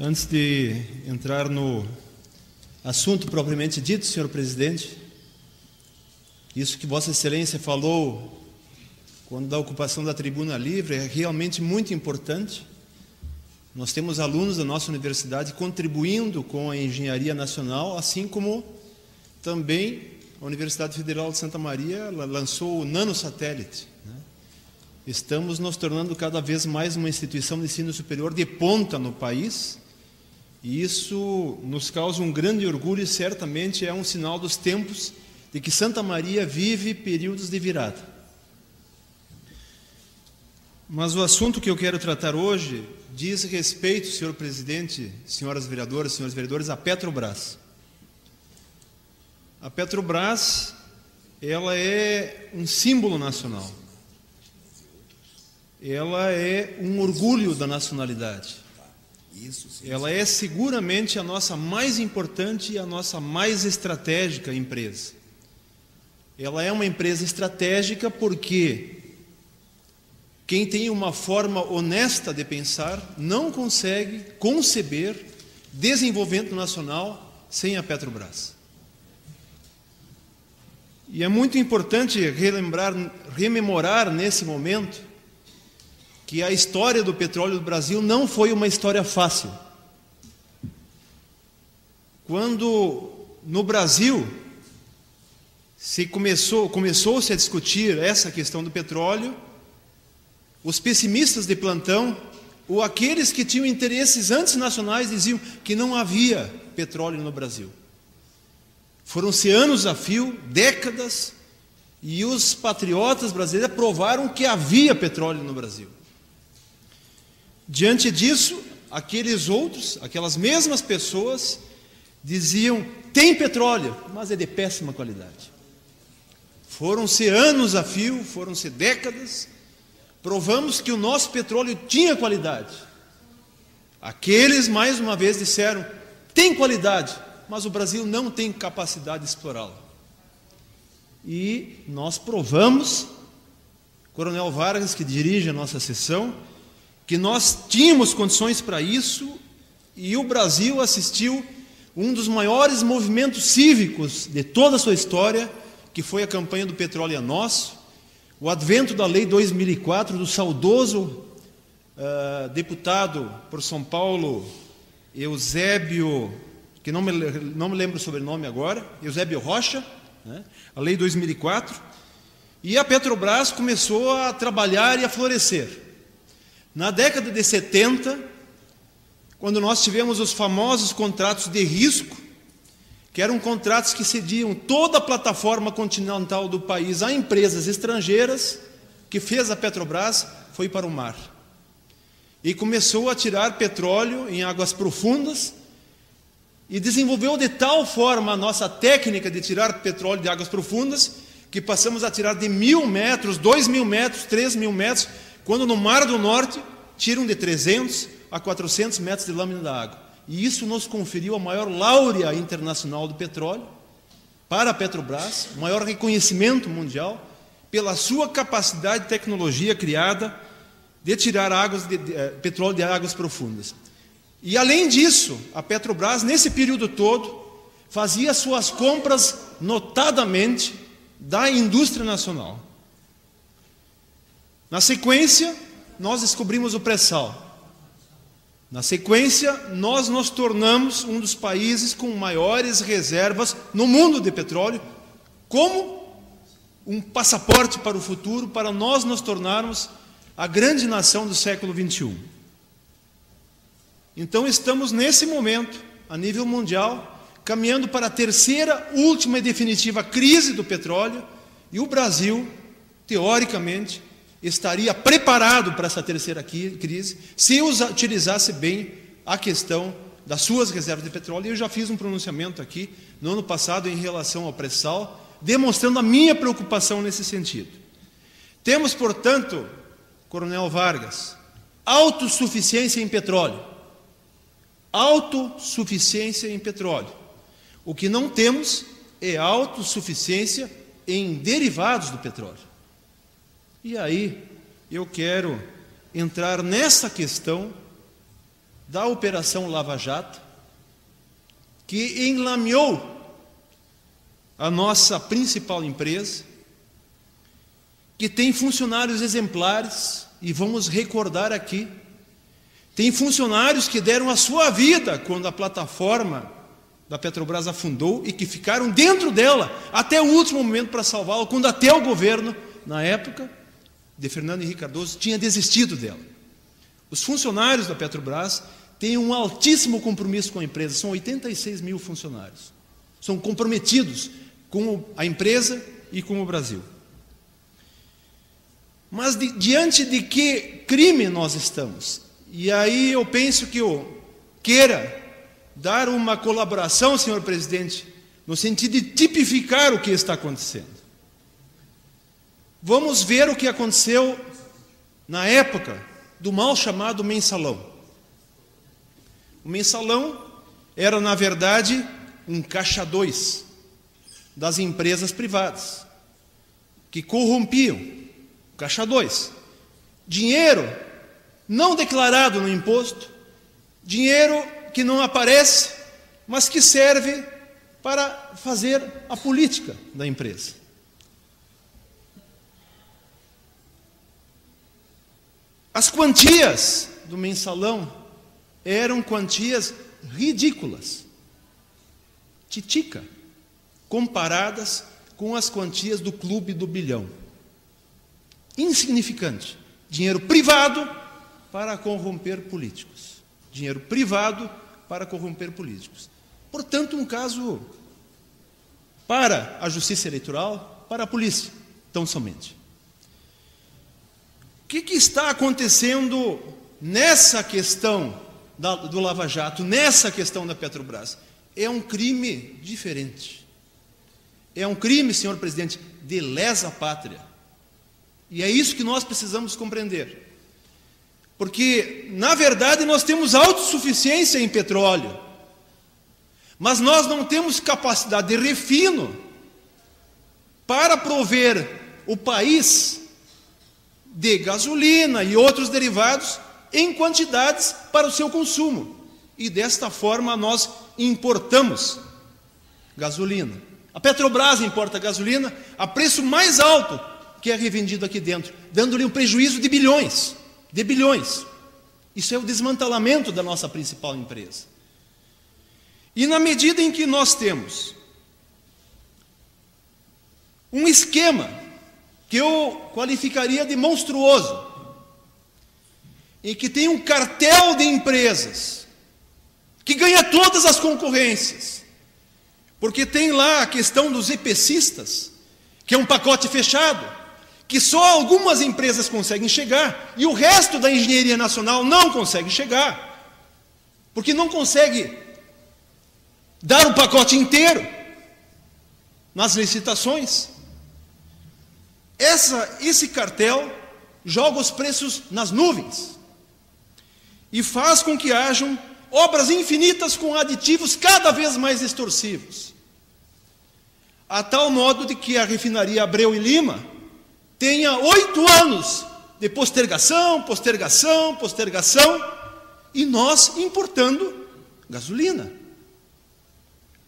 Antes de entrar no assunto propriamente dito, senhor presidente, isso que Vossa Excelência falou quando da ocupação da tribuna livre é realmente muito importante. Nós temos alunos da nossa universidade contribuindo com a engenharia nacional, assim como também a Universidade Federal de Santa Maria lançou o nanosatélite, né? Estamos nos tornando cada vez mais uma instituição de ensino superior de ponta no país, e isso nos causa um grande orgulho e certamente é um sinal dos tempos de que Santa Maria vive períodos de virada. Mas o assunto que eu quero tratar hoje diz respeito, senhor presidente, senhoras vereadoras, senhores vereadores, à Petrobras. A Petrobras, ela é um símbolo nacional. Ela é um orgulho da nacionalidade. Ela é seguramente a nossa mais importante e a nossa mais estratégica empresa. Ela é uma empresa estratégica porque quem tem uma forma honesta de pensar não consegue conceber desenvolvimento nacional sem a Petrobras. E é muito importante rememorar nesse momento que a história do petróleo do Brasil não foi uma história fácil. Quando no Brasil começou-se a discutir essa questão do petróleo, os pessimistas de plantão, ou aqueles que tinham interesses antinacionais, diziam que não havia petróleo no Brasil. Foram-se anos a fio, décadas, e os patriotas brasileiros provaram que havia petróleo no Brasil. Diante disso, aquelas mesmas pessoas diziam, tem petróleo, mas é de péssima qualidade. Foram-se anos a fio, foram-se décadas, provamos que o nosso petróleo tinha qualidade. Aqueles, mais uma vez, disseram, tem qualidade, mas o Brasil não tem capacidade de explorá-la. E nós provamos, Coronel Vargas, que dirige a nossa sessão, que nós tínhamos condições para isso, e o Brasil assistiu um dos maiores movimentos cívicos de toda a sua história, que foi a campanha do Petróleo é Nosso, o advento da Lei 2004, do saudoso deputado por São Paulo, Eusébio, que não me lembro o sobrenome agora, Eusébio Rocha, né? A Lei 2004, e a Petrobras começou a trabalhar e a florescer. Na década de 70, quando nós tivemos os famosos contratos de risco, que eram contratos que cediam toda a plataforma continental do país a empresas estrangeiras, que fez a Petrobras foi para o mar. E começou a tirar petróleo em águas profundas, e desenvolveu de tal forma a nossa técnica de tirar petróleo de águas profundas, que passamos a tirar de 1.000 metros, 2.000 metros, 3.000 metros, quando no Mar do Norte tiram de 300 a 400 metros de lâmina da água. E isso nos conferiu a maior láurea internacional do petróleo para a Petrobras, o maior reconhecimento mundial pela sua capacidade de tecnologia criada de tirar petróleo de águas profundas. E além disso, a Petrobras, nesse período todo, fazia suas compras notadamente da indústria nacional. Na sequência, nós descobrimos o pré-sal. Na sequência, nós nos tornamos um dos países com maiores reservas no mundo de petróleo, como um passaporte para o futuro, para nós nos tornarmos a grande nação do século XXI. Então, estamos nesse momento, a nível mundial, caminhando para a terceira, última e definitiva crise do petróleo, e o Brasil, teoricamente, estaria preparado para essa terceira crise se utilizasse bem a questão das suas reservas de petróleo. Eu já fiz um pronunciamento aqui no ano passado em relação ao pré-sal, demonstrando a minha preocupação nesse sentido. Temos, portanto, Coronel Vargas, autossuficiência em petróleo. Autossuficiência em petróleo. O que não temos é autossuficiência em derivados do petróleo. E aí, eu quero entrar nessa questão da Operação Lava Jato, que enlameou a nossa principal empresa, que tem funcionários exemplares, e vamos recordar aqui, tem funcionários que deram a sua vida quando a plataforma da Petrobras afundou e que ficaram dentro dela até o último momento para salvá-la, quando até o governo, na época, de Fernando Henrique Cardoso, tinha desistido dela. Os funcionários da Petrobras têm um altíssimo compromisso com a empresa, são 86 mil funcionários. São comprometidos com a empresa e com o Brasil. Mas diante de que crime nós estamos? E aí eu penso que eu queira dar uma colaboração, senhor presidente, no sentido de tipificar o que está acontecendo. Vamos ver o que aconteceu na época do mal chamado mensalão. O mensalão era, na verdade, um caixa 2 das empresas privadas, que corrompiam, caixa 2, dinheiro não declarado no imposto, dinheiro que não aparece, mas que serve para fazer a política da empresa. As quantias do mensalão eram quantias ridículas, titica, comparadas com as quantias do Clube do Bilhão. Insignificante. Dinheiro privado para corromper políticos. Dinheiro privado para corromper políticos. Portanto, um caso para a Justiça Eleitoral, para a polícia, tão somente. O que está acontecendo nessa questão do Lava Jato, nessa questão da Petrobras? É um crime diferente. É um crime, senhor presidente, de lesa pátria. E é isso que nós precisamos compreender. Porque, na verdade, nós temos autossuficiência em petróleo, mas nós não temos capacidade de refino para prover o país de gasolina e outros derivados em quantidades para o seu consumo. E desta forma nós importamos gasolina. A Petrobras importa gasolina a preço mais alto que é revendido aqui dentro, dando-lhe um prejuízo de bilhões. De bilhões. Isso é o desmantelamento da nossa principal empresa. E na medida em que nós temos um esquema que eu qualificaria de monstruoso, em que tem um cartel de empresas que ganha todas as concorrências, porque tem lá a questão dos EPCistas, que é um pacote fechado, que só algumas empresas conseguem chegar, e o resto da engenharia nacional não consegue chegar, porque não consegue dar o pacote inteiro nas licitações. Esse cartel joga os preços nas nuvens e faz com que hajam obras infinitas com aditivos cada vez mais extorsivos, a tal modo de que a refinaria Abreu e Lima tenha 8 anos de postergação, e nós importando gasolina.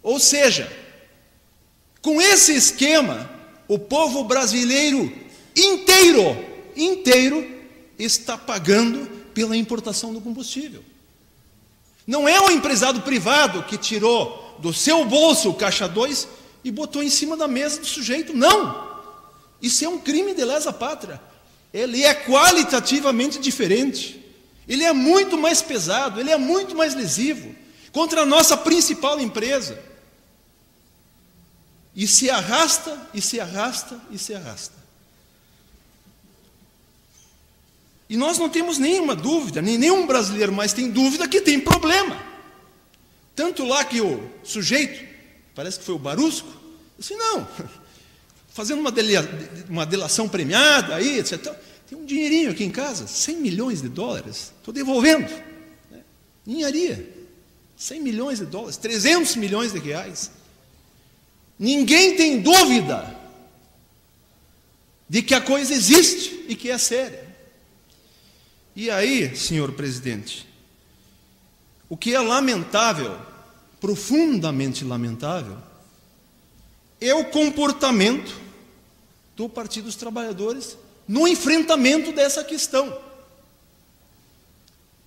Ou seja, com esse esquema, o povo brasileiro inteiro está pagando pela importação do combustível. Não é um empresário privado que tirou do seu bolso o caixa 2 e botou em cima da mesa do sujeito, não! Isso é um crime de lesa pátria. Ele é qualitativamente diferente. Ele é muito mais pesado, ele é muito mais lesivo contra a nossa principal empresa. E se arrasta, e se arrasta, e se arrasta. E nós não temos nenhuma dúvida, nem nenhum brasileiro mais tem dúvida que tem problema. Tanto lá que o sujeito, parece que foi o Barusco, disse, não, fazendo uma delação premiada, aí, etc. Tem um dinheirinho aqui em casa, 100 milhões de dólares, estou devolvendo. Ninharia, 100 milhões de dólares, 300 milhões de reais. Ninguém tem dúvida de que a coisa existe e que é séria. E aí, senhor presidente, o que é lamentável, profundamente lamentável, é o comportamento do Partido dos Trabalhadores no enfrentamento dessa questão.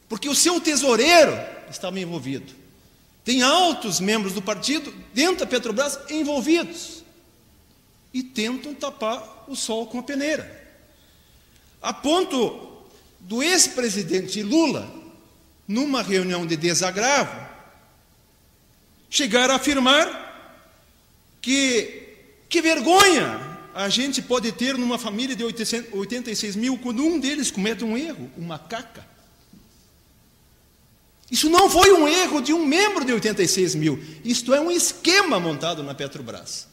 Porque o seu tesoureiro estava envolvido. Tem altos membros do partido, dentro da Petrobras, envolvidos. E tentam tapar o sol com a peneira. A ponto do ex-presidente Lula, numa reunião de desagravo, chegar a afirmar que vergonha a gente pode ter numa família de 86 mil quando um deles comete um erro, uma caca. Isso não foi um erro de um membro de 86 mil. Isto é um esquema montado na Petrobras.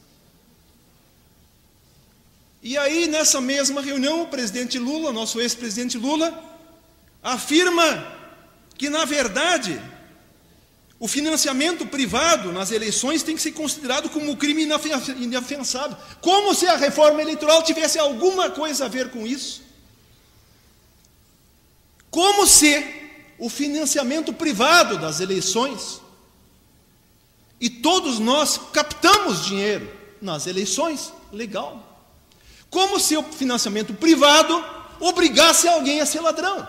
E aí, nessa mesma reunião, o presidente Lula, nosso ex-presidente Lula, afirma que, na verdade, o financiamento privado nas eleições tem que ser considerado como um crime inafiançável. Como se a reforma eleitoral tivesse alguma coisa a ver com isso. Como se o financiamento privado das eleições, e todos nós captamos dinheiro nas eleições, legal. Como se o financiamento privado obrigasse alguém a ser ladrão.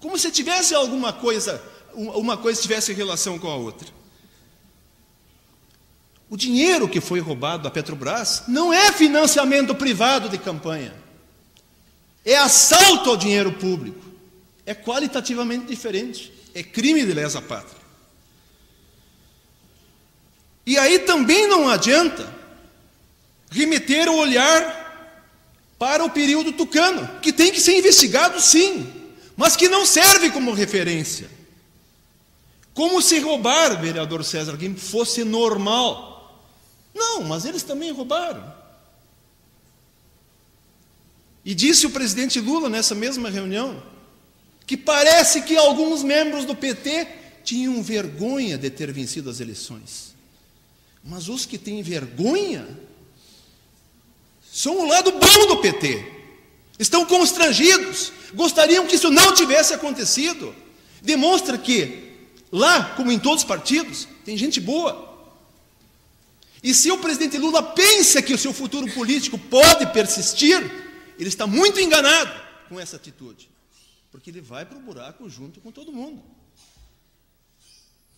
Como se tivesse alguma coisa, uma coisa tivesse relação com a outra. O dinheiro que foi roubado da Petrobras não é financiamento privado de campanha. É assalto ao dinheiro público. É qualitativamente diferente. É crime de lesa pátria. E aí também não adianta remeter o olhar para o período tucano, que tem que ser investigado sim, mas que não serve como referência. Como se roubar, vereador César Guim, fosse normal. Não, mas eles também roubaram. E disse o presidente Lula nessa mesma reunião, que parece que alguns membros do PT tinham vergonha de ter vencido as eleições. Mas os que têm vergonha são o lado bom do PT. Estão constrangidos, gostariam que isso não tivesse acontecido. Demonstra que, lá, como em todos os partidos, tem gente boa. E se o presidente Lula pensa que o seu futuro político pode persistir, ele está muito enganado com essa atitude. Porque ele vai para o buraco junto com todo mundo.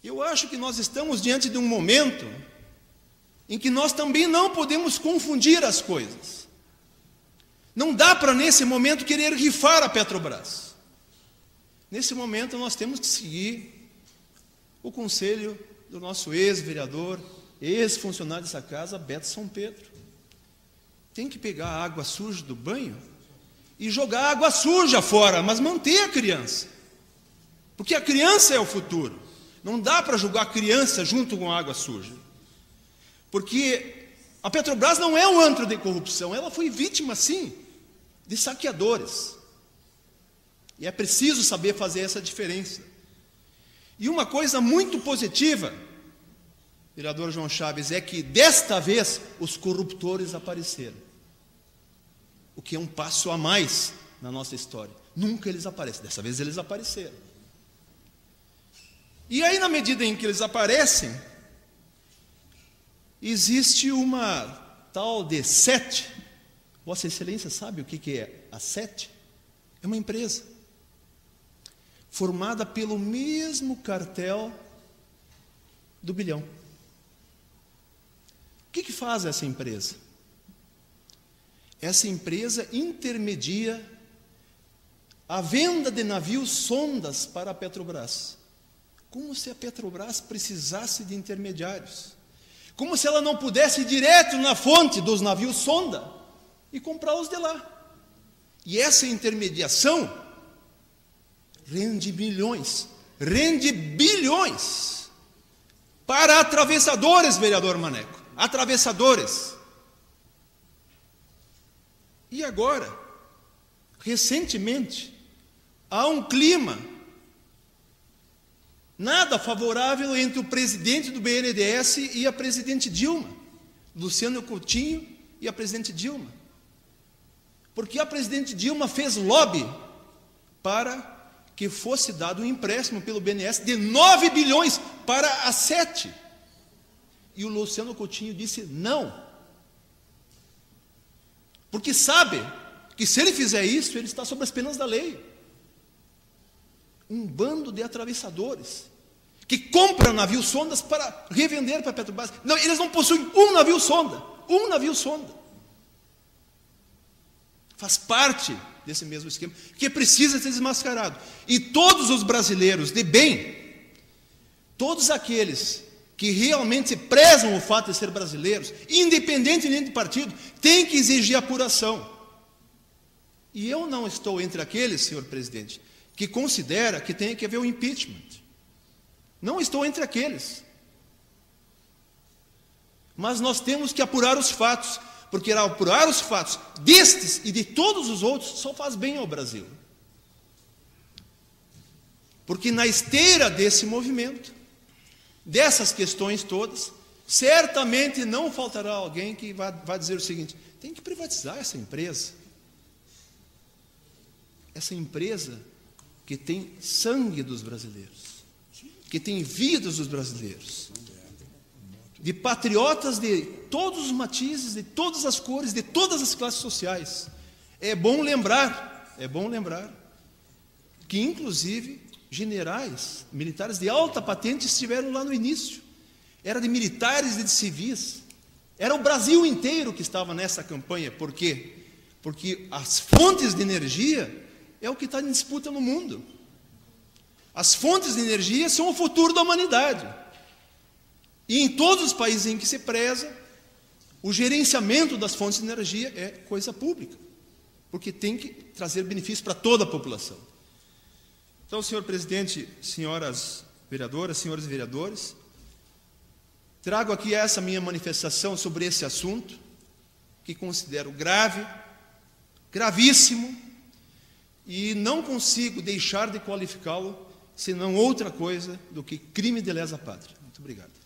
Eu acho que nós estamos diante de um momento em que nós também não podemos confundir as coisas. Não dá para, nesse momento, querer rifar a Petrobras. Nesse momento, nós temos que seguir o conselho do nosso ex-vereador, ex-funcionário dessa casa, Beto São Pedro. Tem que pegar a água suja do banho e jogar água suja fora, mas manter a criança. Porque a criança é o futuro. Não dá para jogar a criança junto com a água suja. Porque a Petrobras não é um antro de corrupção, ela foi vítima, sim, de saqueadores. E é preciso saber fazer essa diferença. E uma coisa muito positiva, vereador João Chaves, é que desta vez os corruptores apareceram. O que é um passo a mais na nossa história. Nunca eles aparecem, dessa vez eles apareceram. E aí, na medida em que eles aparecem, existe uma tal de SET. Vossa Excelência sabe o que é a SET? É uma empresa formada pelo mesmo cartel do bilhão. O que faz essa empresa? Essa empresa intermedia a venda de navios sondas para a Petrobras. Como se a Petrobras precisasse de intermediários. Como se ela não pudesse ir direto na fonte dos navios sonda e comprá-los de lá. E essa intermediação rende milhões, rende bilhões para atravessadores, vereador Maneco. Atravessadores. E agora, recentemente, há um clima nada favorável entre o presidente do BNDES e a presidente Dilma, Luciano Coutinho e a presidente Dilma. Porque a presidente Dilma fez lobby para que fosse dado um empréstimo pelo BNDES de 9 bilhões para a 7. E o Luciano Coutinho disse não. Porque sabe que se ele fizer isso, ele está sob as penas da lei. Um bando de atravessadores que compram navios sondas para revender para a Petrobras. Não, eles não possuem um navio sonda. Um navio sonda. Faz parte desse mesmo esquema, que precisa ser desmascarado. E todos os brasileiros de bem, todos aqueles que realmente prezam o fato de ser brasileiros, independentemente de partido, têm que exigir apuração. E eu não estou entre aqueles, senhor presidente, que considera que tem que haver um impeachment. Não estou entre aqueles. Mas nós temos que apurar os fatos, porque ao apurar os fatos destes e de todos os outros, só faz bem ao Brasil. Porque na esteira desse movimento, dessas questões todas, certamente não faltará alguém que vai dizer o seguinte: tem que privatizar essa empresa. Essa empresa que tem sangue dos brasileiros, que tem vidas dos brasileiros, de patriotas de todos os matizes, de todas as cores, de todas as classes sociais. É bom lembrar que, inclusive, generais, militares de alta patente estiveram lá no início. Era de militares e de civis. Era o Brasil inteiro que estava nessa campanha. Por quê? Porque as fontes de energia é o que está em disputa no mundo. As fontes de energia são o futuro da humanidade. E em todos os países em que se preza, o gerenciamento das fontes de energia é coisa pública, porque tem que trazer benefício para toda a população. Então, senhor presidente, senhoras vereadoras, senhores vereadores, trago aqui essa minha manifestação sobre esse assunto, que considero grave, gravíssimo, e não consigo deixar de qualificá-lo, senão outra coisa do que crime de lesa pátria. Muito obrigado.